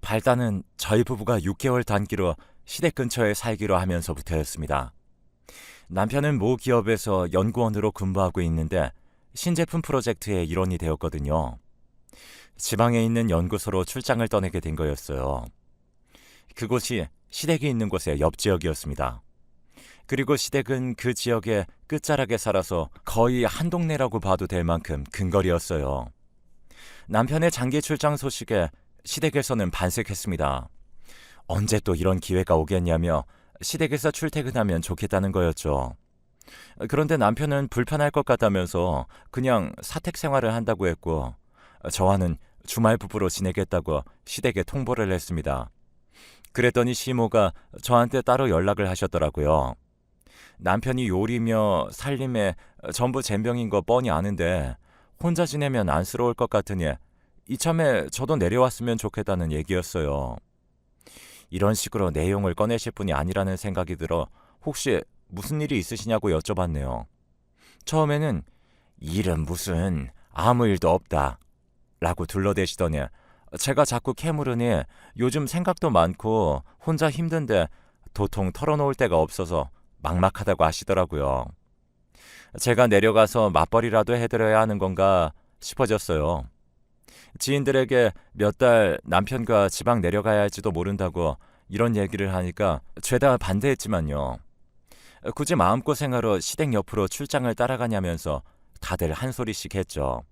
발단은 저희 부부가 6개월 단기로 시댁 근처에 살기로 하면서부터였습니다. 남편은 모 기업에서 연구원으로 근무하고 있는데 신제품 프로젝트의 일원이 되었거든요. 지방에 있는 연구소로 출장을 떠내게 된 거였어요. 그곳이 시댁이 있는 곳의 옆 지역이었습니다. 그리고 시댁은 그 지역의 끝자락에 살아서 거의 한 동네라고 봐도 될 만큼 근거리였어요. 남편의 장기 출장 소식에 시댁에서는 반색했습니다. 언제 또 이런 기회가 오겠냐며 시댁에서 출퇴근하면 좋겠다는 거였죠. 그런데 남편은 불편할 것 같다면서 그냥 사택 생활을 한다고 했고, 저와는 주말 부부로 지내겠다고 시댁에 통보를 했습니다. 그랬더니 시모가 저한테 따로 연락을 하셨더라고요. 남편이 요리며 살림에 전부 젬병인 거 뻔히 아는데 혼자 지내면 안쓰러울 것 같으니 이참에 저도 내려왔으면 좋겠다는 얘기였어요. 이런 식으로 내용을 꺼내실 분이 아니라는 생각이 들어 혹시 무슨 일이 있으시냐고 여쭤봤네요. 처음에는 일은 무슨 아무 일도 없다 라고 둘러대시더니 제가 자꾸 캐물으니 요즘 생각도 많고 혼자 힘든데 도통 털어놓을 데가 없어서 막막하다고 하시더라고요. 제가 내려가서 맞벌이라도 해드려야 하는 건가 싶어졌어요. 지인들에게 몇 달 남편과 지방 내려가야 할지도 모른다고 이런 얘기를 하니까 죄다 반대했지만요. 굳이 마음고생하러 시댁 옆으로 출장을 따라가냐면서 다들 한 소리씩 했죠.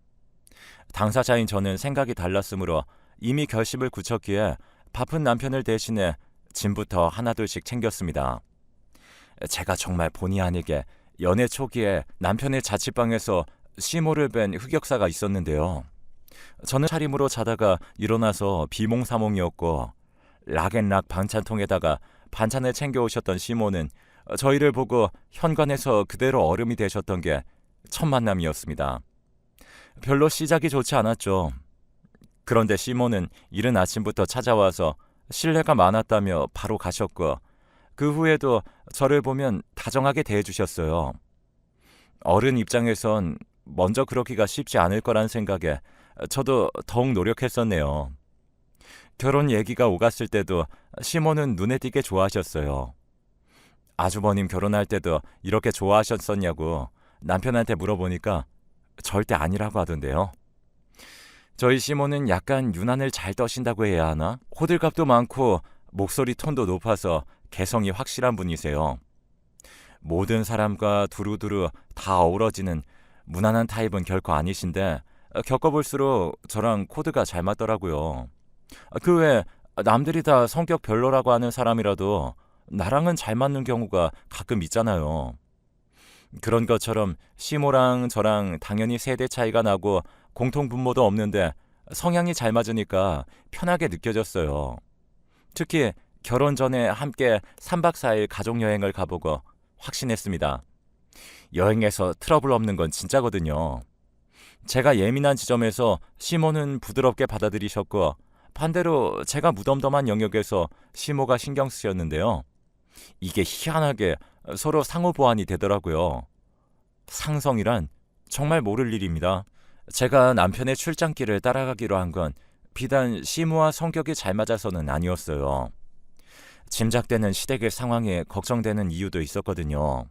당사자인 저는 생각이 달랐으므로 이미 결심을 굳혔기에 바쁜 남편을 대신해 짐부터 하나둘씩 챙겼습니다. 제가 정말 본의 아니게 연애 초기에 남편의 자취방에서 시모를 뵌 흑역사가 있었는데요. 저는 차림으로 자다가 일어나서 비몽사몽이었고 락앤락 반찬통에다가 반찬을 챙겨오셨던 시모는 저희를 보고 현관에서 그대로 얼음이 되셨던 게 첫 만남이었습니다. 별로 시작이 좋지 않았죠. 그런데 시모는 이른 아침부터 찾아와서 실례가 많았다며 바로 가셨고 그 후에도 저를 보면 다정하게 대해주셨어요. 어른 입장에선 먼저 그러기가 쉽지 않을 거란 생각에 저도 더욱 노력했었네요. 결혼 얘기가 오갔을 때도 시모는 눈에 띄게 좋아하셨어요. 아주버님 결혼할 때도 이렇게 좋아하셨었냐고 남편한테 물어보니까 절대 아니라고 하던데요. 저희 시모는 약간 유난을 잘 떠신다고 해야 하나? 호들갑도 많고 목소리 톤도 높아서 개성이 확실한 분이세요. 모든 사람과 두루두루 다 어우러지는 무난한 타입은 결코 아니신데 겪어볼수록 저랑 코드가 잘 맞더라고요. 그 외 남들이 다 성격 별로라고 하는 사람이라도 나랑은 잘 맞는 경우가 가끔 있잖아요. 그런 것처럼 시모랑 저랑 당연히 세대 차이가 나고 공통 분모도 없는데 성향이 잘 맞으니까 편하게 느껴졌어요. 특히 결혼 전에 함께 3박 4일 가족여행을 가보고 확신했습니다. 여행에서 트러블 없는 건 진짜거든요. 제가 예민한 지점에서 시모는 부드럽게 받아들이셨고 반대로 제가 무덤덤한 영역에서 시모가 신경 쓰였는데요. 이게 희한하게 서로 상호 보완이 되더라고요. 상성이란 정말 모를 일입니다. 제가 남편의 출장길을 따라가기로 한 건 비단 시모와 성격이 잘 맞아서는 아니었어요. 짐작되는 시댁의 상황에 걱정되는 이유도 있었거든요.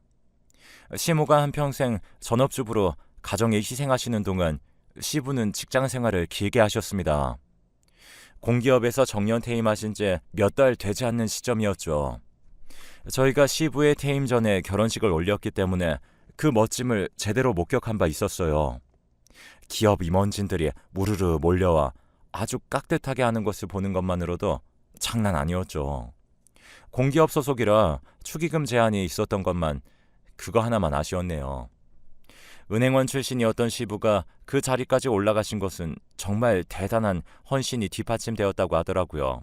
시모가 한평생 전업주부로 가정에 희생하시는 동안 시부는 직장 생활을 길게 하셨습니다. 공기업에서 정년 퇴임하신 지 몇 달 되지 않는 시점이었죠. 저희가 시부의 퇴임 전에 결혼식을 올렸기 때문에 그 멋짐을 제대로 목격한 바 있었어요. 기업 임원진들이 무르르 몰려와 아주 깍듯하게 하는 것을 보는 것만으로도 장난 아니었죠. 공기업 소속이라 축의금 제한이 있었던 것만 그거 하나만 아쉬웠네요. 은행원 출신이었던 시부가 그 자리까지 올라가신 것은 정말 대단한 헌신이 뒷받침되었다고 하더라고요.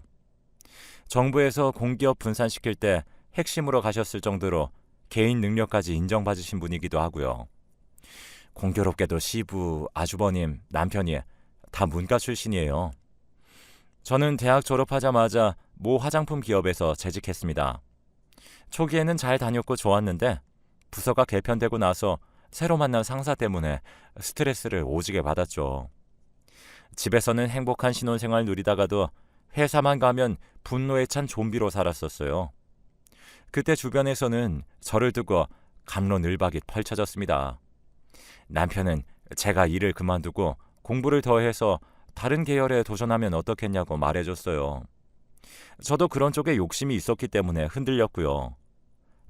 정부에서 공기업 분산시킬 때 핵심으로 가셨을 정도로 개인 능력까지 인정받으신 분이기도 하고요. 공교롭게도 시부, 아주버님, 남편이 다 문과 출신이에요. 저는 대학 졸업하자마자 모 화장품 기업에서 재직했습니다. 초기에는 잘 다녔고 좋았는데 부서가 개편되고 나서 새로 만난 상사 때문에 스트레스를 오지게 받았죠. 집에서는 행복한 신혼생활 누리다가도 회사만 가면 분노에 찬 좀비로 살았었어요. 그때 주변에서는 저를 두고 갑론을박이 펼쳐졌습니다. 남편은 제가 일을 그만두고 공부를 더 해서 다른 계열에 도전하면 어떻겠냐고 말해줬어요. 저도 그런 쪽에 욕심이 있었기 때문에 흔들렸고요.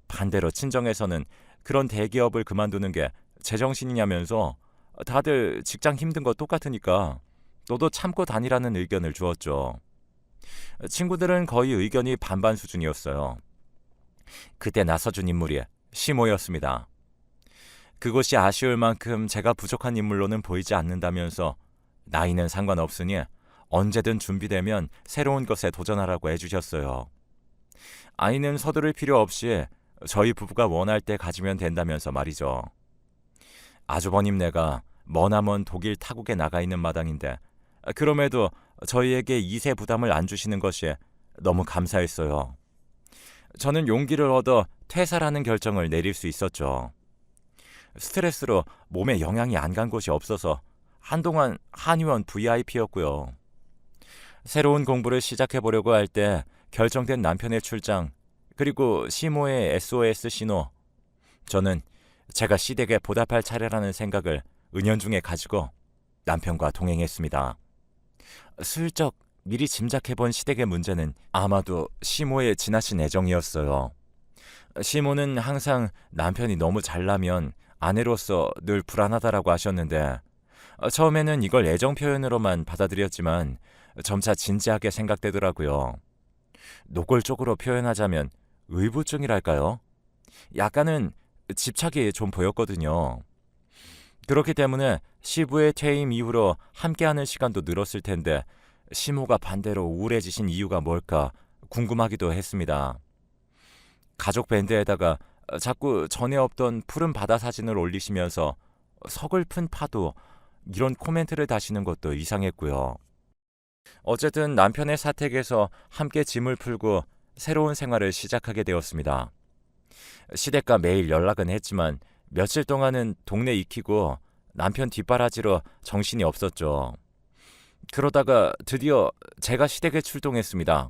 반대로 친정에서는 그런 대기업을 그만두는 게 제정신이냐면서 다들 직장 힘든 거 똑같으니까 너도 참고 다니라는 의견을 주었죠. 친구들은 거의 의견이 반반 수준이었어요. 그때 나서준 인물이 시모였습니다. 그곳이 아쉬울 만큼 제가 부족한 인물로는 보이지 않는다면서 나이는 상관없으니 언제든 준비되면 새로운 것에 도전하라고 해주셨어요. 아이는 서두를 필요 없이 저희 부부가 원할 때 가지면 된다면서 말이죠. 아주버님네가 머나먼 독일 타국에 나가 있는 마당인데 그럼에도 저희에게 이세 부담을 안 주시는 것이 너무 감사했어요. 저는 용기를 얻어 퇴사라는 결정을 내릴 수 있었죠. 스트레스로 몸에 영향이 안 간 곳이 없어서 한동안 한의원 VIP였고요. 새로운 공부를 시작해보려고 할 때 결정된 남편의 출장, 그리고 시모의 SOS 신호. 저는 제가 시댁에 보답할 차례라는 생각을 은연중에 가지고 남편과 동행했습니다. 슬쩍 미리 짐작해본 시댁의 문제는 아마도 시모의 지나친 애정이었어요. 시모는 항상 남편이 너무 잘나면 아내로서 늘 불안하다라고 하셨는데 처음에는 이걸 애정 표현으로만 받아들였지만 점차 진지하게 생각되더라고요. 노골적으로 표현하자면 의부증이랄까요? 약간은 집착이 좀 보였거든요. 그렇기 때문에 시부의 퇴임 이후로 함께하는 시간도 늘었을 텐데 시모가 반대로 우울해지신 이유가 뭘까 궁금하기도 했습니다. 가족 밴드에다가 자꾸 전에 없던 푸른 바다 사진을 올리시면서 서글픈 파도 이런 코멘트를 다시는 것도 이상했고요. 어쨌든 남편의 사택에서 함께 짐을 풀고 새로운 생활을 시작하게 되었습니다. 시댁과 매일 연락은 했지만 며칠 동안은 동네 익히고 남편 뒷바라지로 정신이 없었죠. 그러다가 드디어 제가 시댁에 출동했습니다.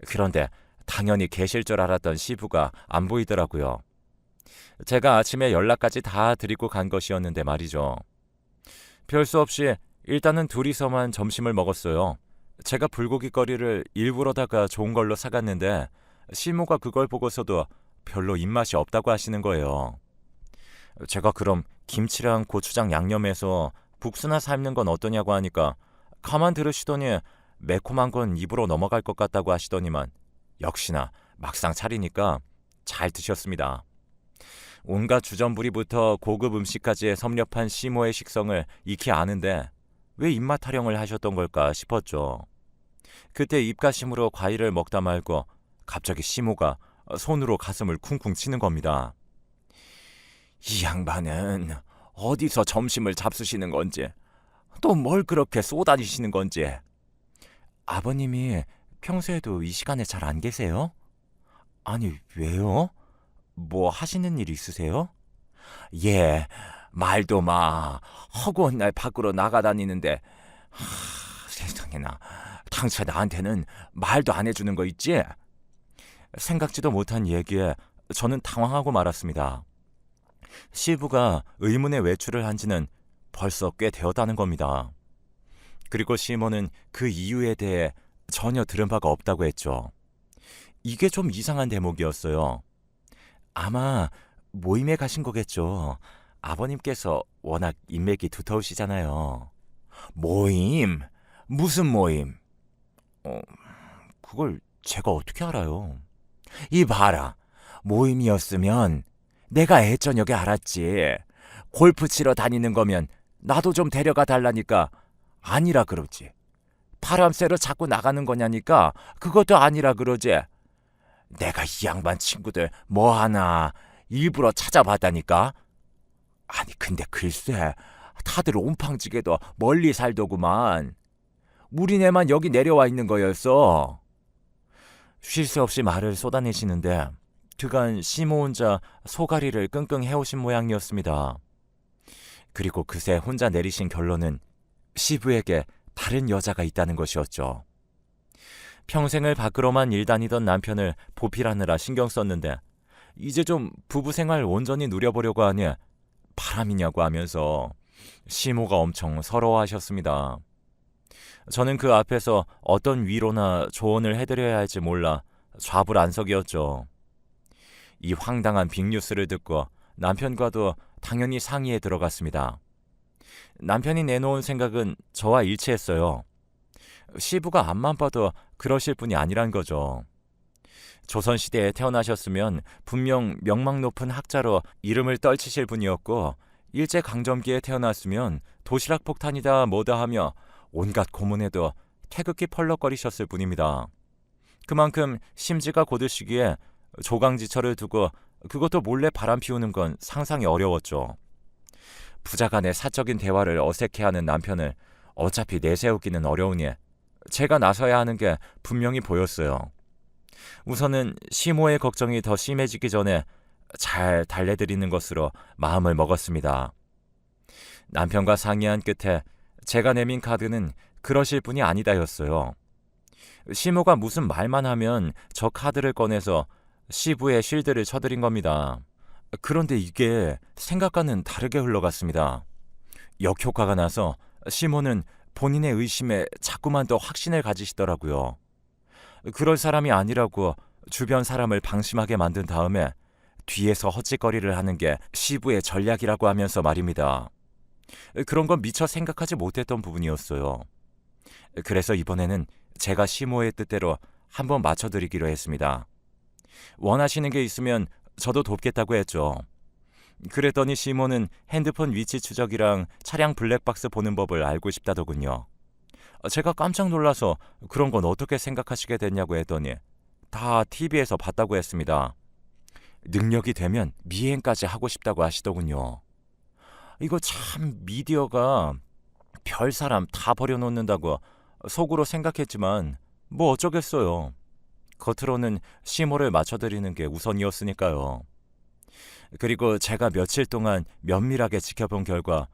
그런데 당연히 계실 줄 알았던 시부가 안 보이더라고요. 제가 아침에 연락까지 다 드리고 간 것이었는데 말이죠. 별 수 없이 일단은 둘이서만 점심을 먹었어요. 제가 불고기거리를 일부러다가 좋은 걸로 사갔는데 시모가 그걸 보고서도 별로 입맛이 없다고 하시는 거예요. 제가 그럼 김치랑 고추장 양념해서 국수나 삶는 건 어떠냐고 하니까 가만 들으시더니 매콤한 건 입으로 넘어갈 것 같다고 하시더니만 역시나 막상 차리니까 잘 드셨습니다. 온갖 주전부리부터 고급 음식까지 섭렵한 시모의 식성을 익히 아는데 왜 입맛 타령을 하셨던 걸까 싶었죠. 그때 입가심으로 과일을 먹다 말고 갑자기 시모가 손으로 가슴을 쿵쿵 치는 겁니다. 이 양반은 어디서 점심을 잡수시는 건지 또 뭘 그렇게 쏘다니시는 건지. 아버님이 평소에도 이 시간에 잘 안 계세요? 아니 왜요? 뭐 하시는 일 있으세요? 예, 말도 마. 허구한 날 밖으로 나가다니는데 세상에나 당최 나한테는 말도 안 해주는 거 있지? 생각지도 못한 얘기에 저는 당황하고 말았습니다. 시부가 의문의 외출을 한 지는 벌써 꽤 되었다는 겁니다. 그리고 시모는 그 이유에 대해 전혀 들은 바가 없다고 했죠. 이게 좀 이상한 대목이었어요. 아마 모임에 가신 거겠죠. 아버님께서 워낙 인맥이 두터우시잖아요. 모임? 무슨 모임? 그걸 제가 어떻게 알아요? 이 봐라. 모임이었으면 내가 애저녁에 알았지. 골프 치러 다니는 거면 나도 좀 데려가 달라니까 아니라 그러지. 바람 쐬러 자꾸 나가는 거냐니까 그것도 아니라 그러지. 내가 이 양반 친구들 뭐 하나 일부러 찾아봤다니까. 아니 근데 글쎄 다들 옴팡지게도 멀리 살더구만. 우리네만 여기 내려와 있는 거였어. 쉴 새 없이 말을 쏟아내시는데 그간 시모 혼자 소가리를 끙끙 해오신 모양이었습니다. 그리고 그새 혼자 내리신 결론은 시부에게 다른 여자가 있다는 것이었죠. 평생을 밖으로만 일 다니던 남편을 보필하느라 신경 썼는데 이제 좀 부부 생활 온전히 누려보려고 하니 바람이냐고 하면서 시모가 엄청 서러워하셨습니다. 저는 그 앞에서 어떤 위로나 조언을 해드려야 할지 몰라 좌불안석이었죠. 이 황당한 빅뉴스를 듣고 남편과도 당연히 상의에 들어갔습니다. 남편이 내놓은 생각은 저와 일치했어요. 시부가 앞만 봐도 그러실 분이 아니란 거죠. 조선시대에 태어나셨으면 분명 명망 높은 학자로 이름을 떨치실 분이었고 일제강점기에 태어났으면 도시락 폭탄이다 뭐다 하며 온갖 고문에도 태극기 펄럭거리셨을 분입니다. 그만큼 심지가 고드시기에 조강지처를 두고 그것도 몰래 바람 피우는 건 상상이 어려웠죠. 부자 간의 사적인 대화를 어색해하는 남편을 어차피 내세우기는 어려우니 제가 나서야 하는 게 분명히 보였어요. 우선은 시모의 걱정이 더 심해지기 전에 잘 달래드리는 것으로 마음을 먹었습니다. 남편과 상의한 끝에 제가 내민 카드는 그러실 분이 아니다였어요. 시모가 무슨 말만 하면 저 카드를 꺼내서 시부의 쉴드를 쳐드린 겁니다. 그런데 이게 생각과는 다르게 흘러갔습니다. 역효과가 나서 시모는 본인의 의심에 자꾸만 더 확신을 가지시더라고요. 그럴 사람이 아니라고 주변 사람을 방심하게 만든 다음에 뒤에서 헛짓거리를 하는 게 시부의 전략이라고 하면서 말입니다. 그런 건 미처 생각하지 못했던 부분이었어요. 그래서 이번에는 제가 시모의 뜻대로 한번 맞춰드리기로 했습니다. 원하시는 게 있으면 저도 돕겠다고 했죠. 그랬더니 시모는 핸드폰 위치 추적이랑 차량 블랙박스 보는 법을 알고 싶다더군요. 제가 깜짝 놀라서 그런 건 어떻게 생각하시게 됐냐고 했더니 다 TV에서 봤다고 했습니다. 능력이 되면 미행까지 하고 싶다고 하시더군요. 이거 참 미디어가 별 사람 다 버려놓는다고 속으로 생각했지만 뭐 어쩌겠어요. 겉으로는 시모를 맞춰드리는 게 우선이었으니까요. 그리고 제가 며칠 동안 면밀하게 지켜본 결과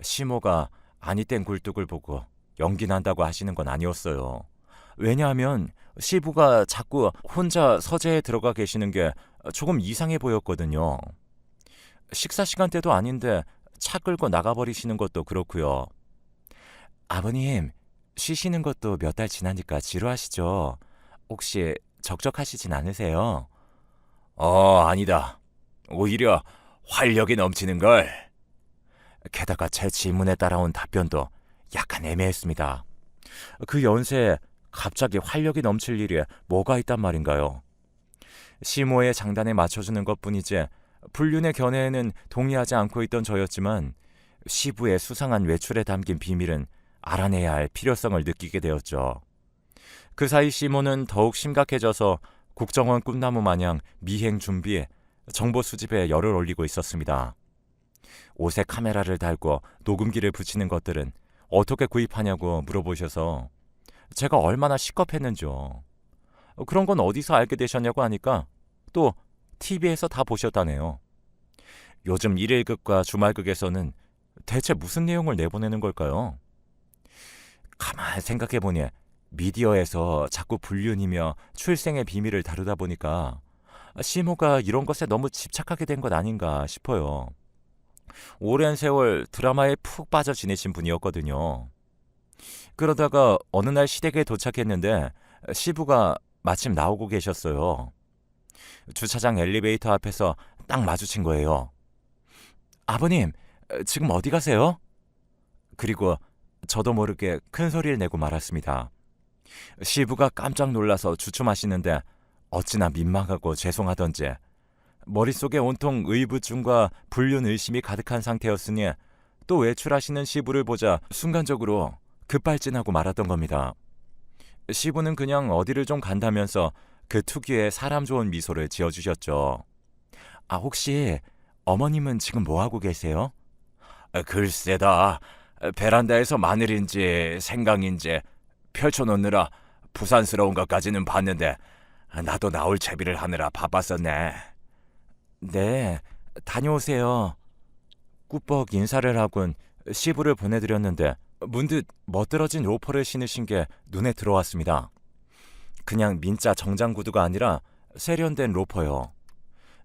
시모가 아니 땐 굴뚝을 보고 연기 난다고 하시는 건 아니었어요. 왜냐하면 시부가 자꾸 혼자 서재에 들어가 계시는 게 조금 이상해 보였거든요. 식사 시간 때도 아닌데 차 끌고 나가버리시는 것도 그렇고요. 아버님, 쉬시는 것도 몇 달 지나니까 지루하시죠? 혹시 적적하시진 않으세요? 아니다. 오히려 활력이 넘치는걸. 게다가 제 질문에 따라온 답변도 약간 애매했습니다. 그 연세에 갑자기 활력이 넘칠 일이 뭐가 있단 말인가요? 시모의 장단에 맞춰주는 것뿐이지 불륜의 견해에는 동의하지 않고 있던 저였지만 시부의 수상한 외출에 담긴 비밀은 알아내야 할 필요성을 느끼게 되었죠. 그 사이 시모는 더욱 심각해져서 국정원 꿈나무 마냥 미행 준비에 정보 수집에 열을 올리고 있었습니다. 옷에 카메라를 달고 녹음기를 붙이는 것들은 어떻게 구입하냐고 물어보셔서 제가 얼마나 시겁했는지요. 그런 건 어디서 알게 되셨냐고 하니까 또 TV에서 다 보셨다네요. 요즘 일일극과 주말극에서는 대체 무슨 내용을 내보내는 걸까요? 가만 생각해보니 미디어에서 자꾸 불륜이며 출생의 비밀을 다루다 보니까 시모가 이런 것에 너무 집착하게 된 것 아닌가 싶어요. 오랜 세월 드라마에 푹 빠져 지내신 분이었거든요. 그러다가 어느 날 시댁에 도착했는데 시부가 마침 나오고 계셨어요. 주차장 엘리베이터 앞에서 딱 마주친 거예요. 아버님, 지금 어디 가세요? 그리고 저도 모르게 큰 소리를 내고 말았습니다. 시부가 깜짝 놀라서 주춤하시는데 어찌나 민망하고 죄송하던지 머릿속에 온통 의부증과 불륜 의심이 가득한 상태였으니 또 외출하시는 시부를 보자 순간적으로 급발진하고 말았던 겁니다. 시부는 그냥 어디를 좀 간다면서 그 특유의 사람 좋은 미소를 지어주셨죠. 혹시 어머님은 지금 뭐하고 계세요? 글쎄다. 베란다에서 마늘인지 생강인지 펼쳐놓느라 부산스러운 것까지는 봤는데 나도 나올 채비를 하느라 바빴었네. 네, 다녀오세요. 꾸벅 인사를 하곤 시부를 보내드렸는데 문득 멋들어진 로퍼를 신으신 게 눈에 들어왔습니다. 그냥 민자 정장 구두가 아니라 세련된 로퍼요.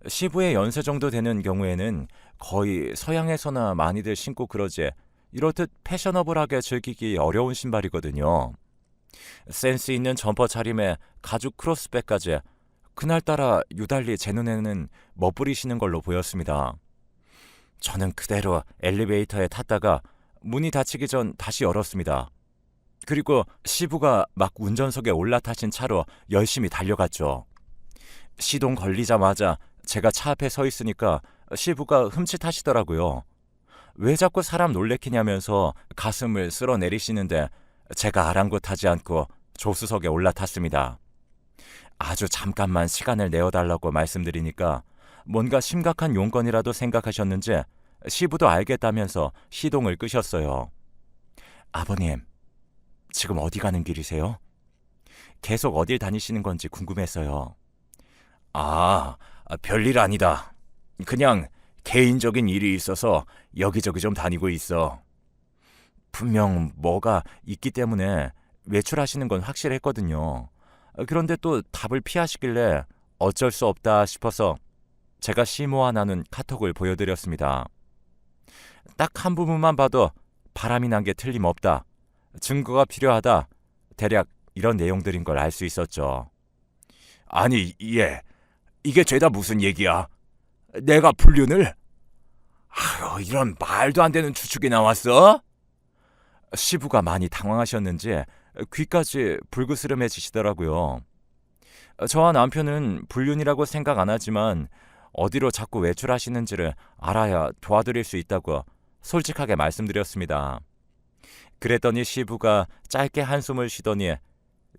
시부의 연세 정도 되는 경우에는 거의 서양에서나 많이들 신고 그러지 이렇듯 패셔너블하게 즐기기 어려운 신발이거든요. 센스 있는 점퍼 차림에 가죽 크로스백까지 그날따라 유달리 제 눈에는 멋부리시는 걸로 보였습니다. 저는 그대로 엘리베이터에 탔다가 문이 닫히기 전 다시 열었습니다. 그리고 시부가 막 운전석에 올라타신 차로 열심히 달려갔죠. 시동 걸리자마자 제가 차 앞에 서 있으니까 시부가 흠칫하시더라고요. 왜 자꾸 사람 놀래키냐면서 가슴을 쓸어내리시는데 제가 아랑곳하지 않고 조수석에 올라탔습니다. 아주 잠깐만 시간을 내어달라고 말씀드리니까 뭔가 심각한 용건이라도 생각하셨는지 시부도 알겠다면서 시동을 끄셨어요. 아버님, 지금 어디 가는 길이세요? 계속 어딜 다니시는 건지 궁금해서요. 별일 아니다. 그냥 개인적인 일이 있어서 여기저기 좀 다니고 있어. 분명 뭐가 있기 때문에 외출하시는 건 확실했거든요. 그런데 또 답을 피하시길래 어쩔 수 없다 싶어서 제가 시모아 나눈 카톡을 보여드렸습니다. 딱 한 부분만 봐도 바람이 난 게 틀림없다. 증거가 필요하다. 대략 이런 내용들인 걸 알 수 있었죠. 아니, 이게 죄다 무슨 얘기야? 내가 불륜을? 이런 말도 안 되는 추측이 나왔어? 시부가 많이 당황하셨는지 귀까지 불그스름해지시더라고요. 저와 남편은 불륜이라고 생각 안 하지만 어디로 자꾸 외출하시는지를 알아야 도와드릴 수 있다고 솔직하게 말씀드렸습니다. 그랬더니 시부가 짧게 한숨을 쉬더니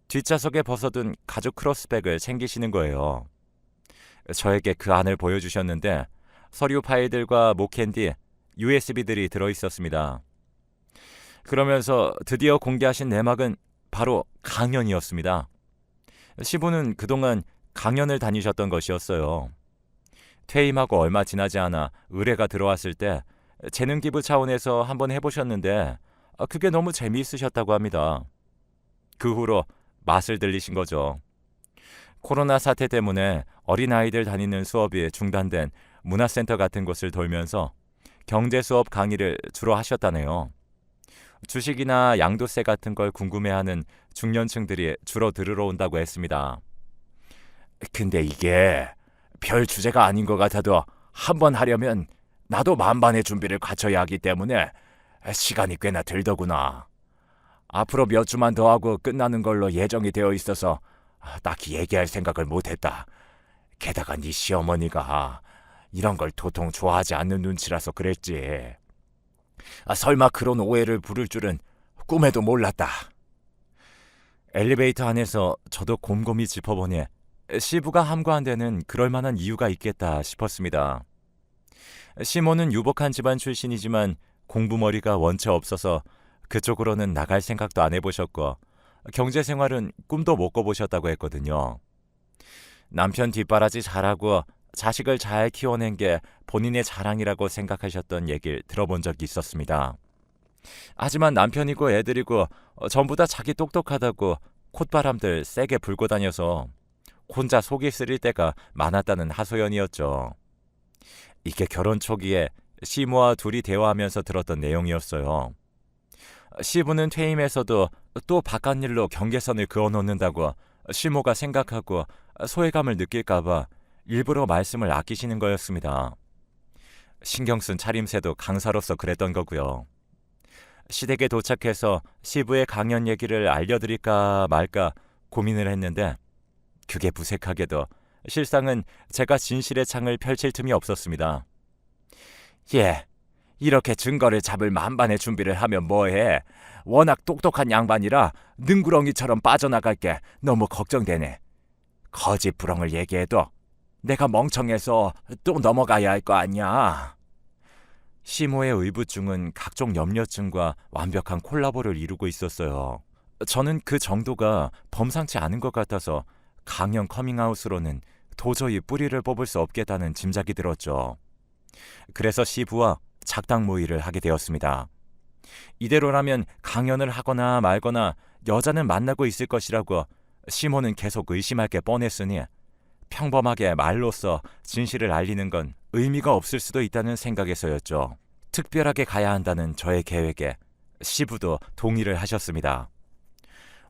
뒷좌석에 벗어둔 가죽 크로스백을 챙기시는 거예요. 저에게 그 안을 보여주셨는데 서류 파일들과 목캔디, USB들이 들어있었습니다. 그러면서 드디어 공개하신 내막은 바로 강연이었습니다. 시부는 그동안 강연을 다니셨던 것이었어요. 퇴임하고 얼마 지나지 않아 의뢰가 들어왔을 때 재능 기부 차원에서 한번 해보셨는데 그게 너무 재미있으셨다고 합니다. 그 후로 맛을 들리신 거죠. 코로나 사태 때문에 어린아이들 다니는 수업이 중단된 문화센터 같은 곳을 돌면서 경제 수업 강의를 주로 하셨다네요. 주식이나 양도세 같은 걸 궁금해하는 중년층들이 주로 들으러 온다고 했습니다. 근데 이게 별 주제가 아닌 것 같아도 한번 하려면 나도 만반의 준비를 갖춰야 하기 때문에 시간이 꽤나 들더구나. 앞으로 몇 주만 더 하고 끝나는 걸로 예정이 되어 있어서 딱히 얘기할 생각을 못했다. 게다가 네 시어머니가 이런 걸 도통 좋아하지 않는 눈치라서 그랬지. 설마 그런 오해를 부를 줄은 꿈에도 몰랐다. 엘리베이터 안에서 저도 곰곰이 짚어보니 시부가 함구한 데는 그럴 만한 이유가 있겠다 싶었습니다. 시모는 유복한 집안 출신이지만 공부머리가 원체 없어서 그쪽으로는 나갈 생각도 안 해보셨고 경제생활은 꿈도 못 꿔보셨다고 했거든요. 남편 뒷바라지 잘하고 자식을 잘 키워낸 게 본인의 자랑이라고 생각하셨던 얘기를 들어본 적이 있었습니다. 하지만 남편이고 애들이고 전부 다 자기 똑똑하다고 콧바람들 세게 불고 다녀서 혼자 속이 쓰릴 때가 많았다는 하소연이었죠. 이게 결혼 초기에 시모와 둘이 대화하면서 들었던 내용이었어요. 시부는 퇴임해서도 또 바깥 일로 경계선을 그어놓는다고 시모가 생각하고 소외감을 느낄까봐 일부러 말씀을 아끼시는 거였습니다. 신경 쓴 차림새도 강사로서 그랬던 거고요. 시댁에 도착해서 시부의 강연 얘기를 알려드릴까 말까 고민을 했는데 그게 무색하게도 실상은 제가 진실의 창을 펼칠 틈이 없었습니다. 이렇게 증거를 잡을 만반의 준비를 하면 뭐해. 워낙 똑똑한 양반이라 능구렁이처럼 빠져나갈 게 너무 걱정되네. 거짓부렁을 얘기해도 내가 멍청해서 또 넘어가야 할 거 아니야. 시모의 의부증은 각종 염려증과 완벽한 콜라보를 이루고 있었어요. 저는 그 정도가 범상치 않은 것 같아서 강연 커밍아웃으로는 도저히 뿌리를 뽑을 수 없겠다는 짐작이 들었죠. 그래서 시부와 작당 모의를 하게 되었습니다. 이대로라면 강연을 하거나 말거나 여자는 만나고 있을 것이라고 시모는 계속 의심할 게 뻔했으니 평범하게 말로써 진실을 알리는 건 의미가 없을 수도 있다는 생각에서였죠. 특별하게 가야 한다는 저의 계획에 시부도 동의를 하셨습니다.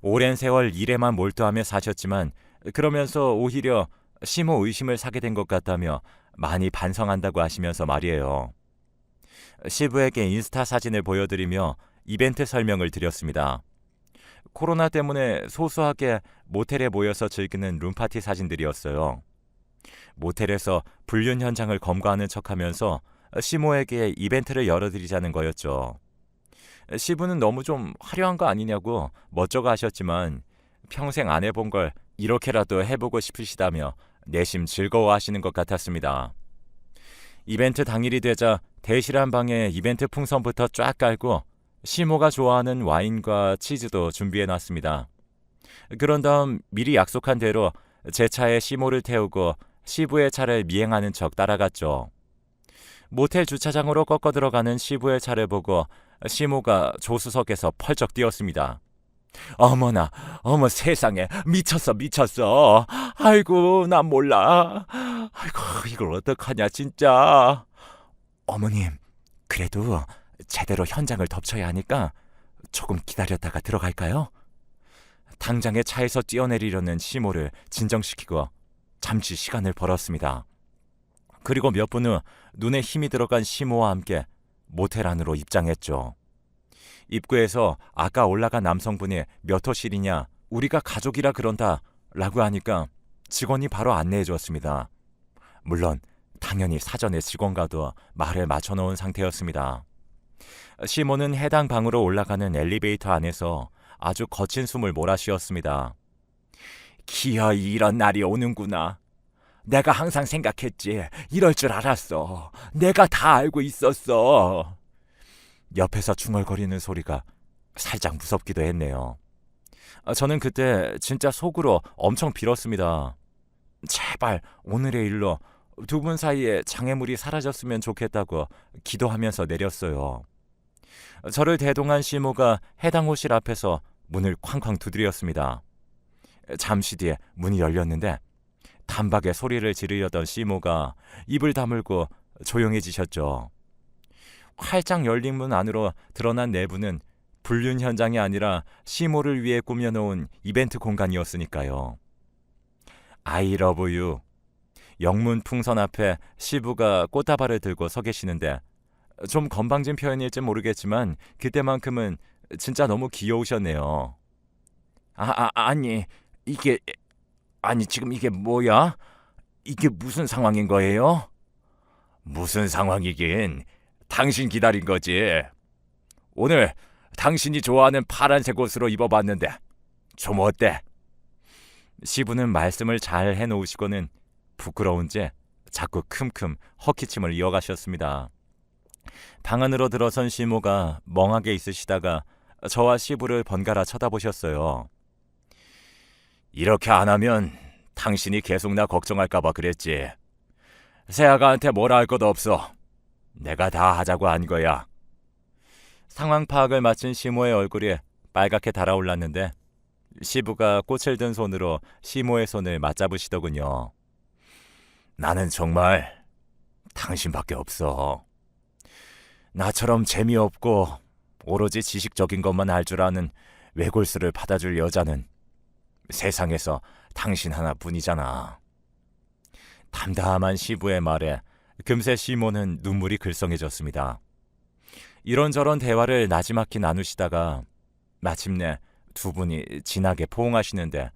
오랜 세월 일에만 몰두하며 사셨지만 그러면서 오히려 시모 의심을 사게 된 것 같다며 많이 반성한다고 하시면서 말이에요. 시부에게 인스타 사진을 보여드리며 이벤트 설명을 드렸습니다. 코로나 때문에 소소하게 모텔에 모여서 즐기는 룸파티 사진들이었어요. 모텔에서 불륜 현장을 검거하는 척하면서 시모에게 이벤트를 열어드리자는 거였죠. 시부는 너무 좀 화려한 거 아니냐고 멋쩍어 하셨지만 평생 안 해본 걸 이렇게라도 해보고 싶으시다며 내심 즐거워하시는 것 같았습니다. 이벤트 당일이 되자 대실한 방에 이벤트 풍선부터 쫙 깔고 시모가 좋아하는 와인과 치즈도 준비해놨습니다. 그런 다음 미리 약속한 대로 제 차에 시모를 태우고 시부의 차를 미행하는 척 따라갔죠. 모텔 주차장으로 꺾어 들어가는 시부의 차를 보고 시모가 조수석에서 펄쩍 뛰었습니다. 어머나, 어머 세상에, 미쳤어. 아이고, 난 몰라. 아이고, 이걸 어떡하냐, 진짜. 어머님, 그래도 제대로 현장을 덮쳐야 하니까 조금 기다렸다가 들어갈까요? 당장에 차에서 뛰어내리려는 시모를 진정시키고 잠시 시간을 벌었습니다. 그리고 몇 분 후 눈에 힘이 들어간 시모와 함께 모텔 안으로 입장했죠. 입구에서 아까 올라간 남성분이 몇 호실이냐, 우리가 가족이라 그런다 라고 하니까 직원이 바로 안내해 주었습니다. 물론 당연히 사전에 직원과도 말을 맞춰놓은 상태였습니다. 시모는 해당 방으로 올라가는 엘리베이터 안에서 아주 거친 숨을 몰아쉬었습니다. 기어이 이런 날이 오는구나. 내가 항상 생각했지. 이럴 줄 알았어. 내가 다 알고 있었어. 옆에서 중얼거리는 소리가 살짝 무섭기도 했네요. 저는 그때 진짜 속으로 엄청 빌었습니다. 제발 오늘의 일로 두 분 사이에 장애물이 사라졌으면 좋겠다고 기도하면서 내렸어요. 저를 대동한 시모가 해당 호실 앞에서 문을 쾅쾅 두드렸습니다. 잠시 뒤에 문이 열렸는데 단박에 소리를 지르려던 시모가 입을 다물고 조용해지셨죠. 활짝 열린 문 안으로 드러난 내부는 불륜 현장이 아니라 시모를 위해 꾸며놓은 이벤트 공간이었으니까요. I love you. 영문 풍선 앞에 시부가 꽃다발을 들고 서 계시는데 좀 건방진 표현일지 모르겠지만 그때만큼은 진짜 너무 귀여우셨네요. 아니 지금 이게 뭐야? 이게 무슨 상황인 거예요? 무슨 상황이긴 당신 기다린 거지. 오늘 당신이 좋아하는 파란색 옷으로 입어봤는데 좀 어때? 시부는 말씀을 잘 해놓으시고는 부끄러운지 자꾸 큼큼 헛기침을 이어가셨습니다. 방 안으로 들어선 시모가 멍하게 있으시다가 저와 시부를 번갈아 쳐다보셨어요. 이렇게 안 하면 당신이 계속 나 걱정할까 봐 그랬지. 세아가한테 뭐라 할 것도 없어. 내가 다 하자고 한 거야. 상황 파악을 마친 시모의 얼굴이 빨갛게 달아올랐는데 시부가 꽃을 든 손으로 시모의 손을 맞잡으시더군요. 나는 정말 당신밖에 없어. 나처럼 재미없고 오로지 지식적인 것만 알 줄 아는 외골수를 받아줄 여자는 세상에서 당신 하나뿐이잖아. 담담한 시부의 말에 금세 시모는 눈물이 글썽해졌습니다. 이런저런 대화를 나지막히 나누시다가 마침내 두 분이 진하게 포옹하시는데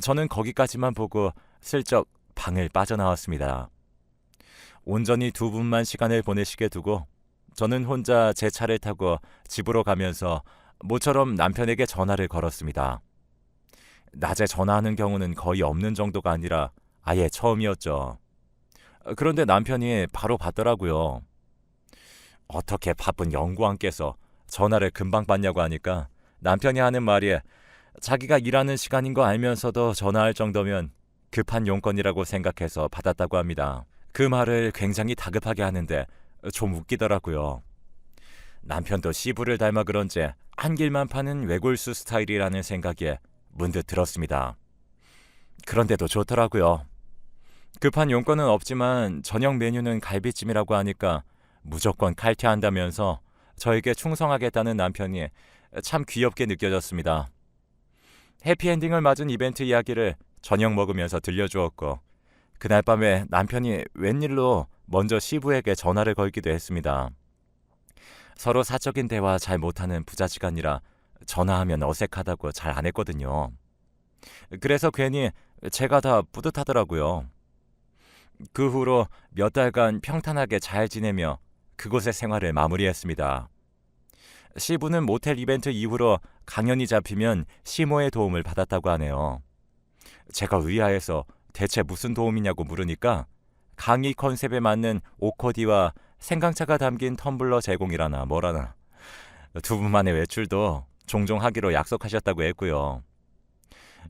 저는 거기까지만 보고 슬쩍 방을 빠져나왔습니다. 온전히 두 분만 시간을 보내시게 두고 저는 혼자 제 차를 타고 집으로 가면서 모처럼 남편에게 전화를 걸었습니다. 낮에 전화하는 경우는 거의 없는 정도가 아니라 아예 처음이었죠. 그런데 남편이 바로 받더라고요. 어떻게 바쁜 연구원께서 전화를 금방 받냐고 하니까 남편이 하는 말이 자기가 일하는 시간인 거 알면서도 전화할 정도면 급한 용건이라고 생각해서 받았다고 합니다. 그 말을 굉장히 다급하게 하는데 좀 웃기더라고요. 남편도 시부를 닮아 그런지 한 길만 파는 외골수 스타일이라는 생각에 문득 들었습니다. 그런데도 좋더라고요. 급한 용건은 없지만 저녁 메뉴는 갈비찜이라고 하니까 무조건 칼퇴한다면서 저에게 충성하겠다는 남편이 참 귀엽게 느껴졌습니다. 해피엔딩을 맞은 이벤트 이야기를 저녁 먹으면서 들려주었고 그날 밤에 남편이 웬일로 먼저 시부에게 전화를 걸기도 했습니다. 서로 사적인 대화 잘 못하는 부자지간이라 전화하면 어색하다고 잘 안 했거든요. 그래서 괜히 제가 다 뿌듯하더라고요. 그 후로 몇 달간 평탄하게 잘 지내며 그곳의 생활을 마무리했습니다. 시부는 모텔 이벤트 이후로 강연이 잡히면 시모의 도움을 받았다고 하네요. 제가 의아해서 대체 무슨 도움이냐고 물으니까 강의 컨셉에 맞는 오코디와 생강차가 담긴 텀블러 제공이라나 뭐라나 두 분만의 외출도 종종 하기로 약속하셨다고 했고요.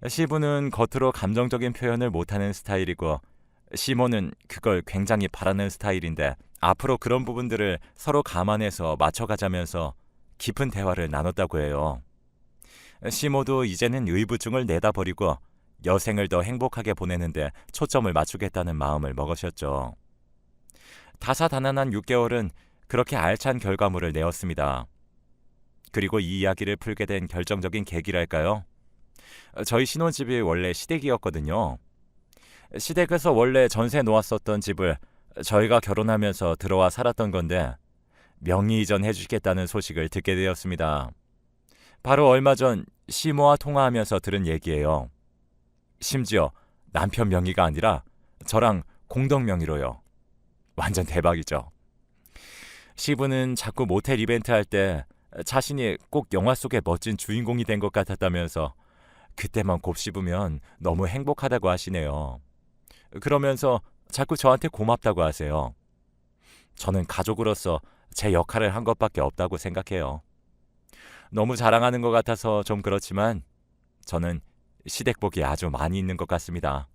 시부는 겉으로 감정적인 표현을 못하는 스타일이고 시모는 그걸 굉장히 바라는 스타일인데 앞으로 그런 부분들을 서로 감안해서 맞춰가자면서 깊은 대화를 나눴다고 해요. 시모도 이제는 의부증을 내다버리고 여생을 더 행복하게 보내는데 초점을 맞추겠다는 마음을 먹으셨죠. 다사다난한 6개월은 그렇게 알찬 결과물을 내었습니다. 그리고 이 이야기를 풀게 된 결정적인 계기랄까요? 저희 신혼집이 원래 시댁이었거든요. 시댁에서 원래 전세 놓았었던 집을 저희가 결혼하면서 들어와 살았던 건데 명의 이전해 주시겠다는 소식을 듣게 되었습니다. 바로 얼마 전 시모와 통화하면서 들은 얘기예요. 심지어 남편 명의가 아니라 저랑 공동 명의로요. 완전 대박이죠. 시부는 자꾸 모텔 이벤트 할 때 자신이 꼭 영화 속의 멋진 주인공이 된 것 같았다면서 그때만 곱씹으면 너무 행복하다고 하시네요. 그러면서 자꾸 저한테 고맙다고 하세요. 저는 가족으로서 제 역할을 한 것밖에 없다고 생각해요. 너무 자랑하는 것 같아서 좀 그렇지만 저는 시댁복이 아주 많이 있는 것 같습니다.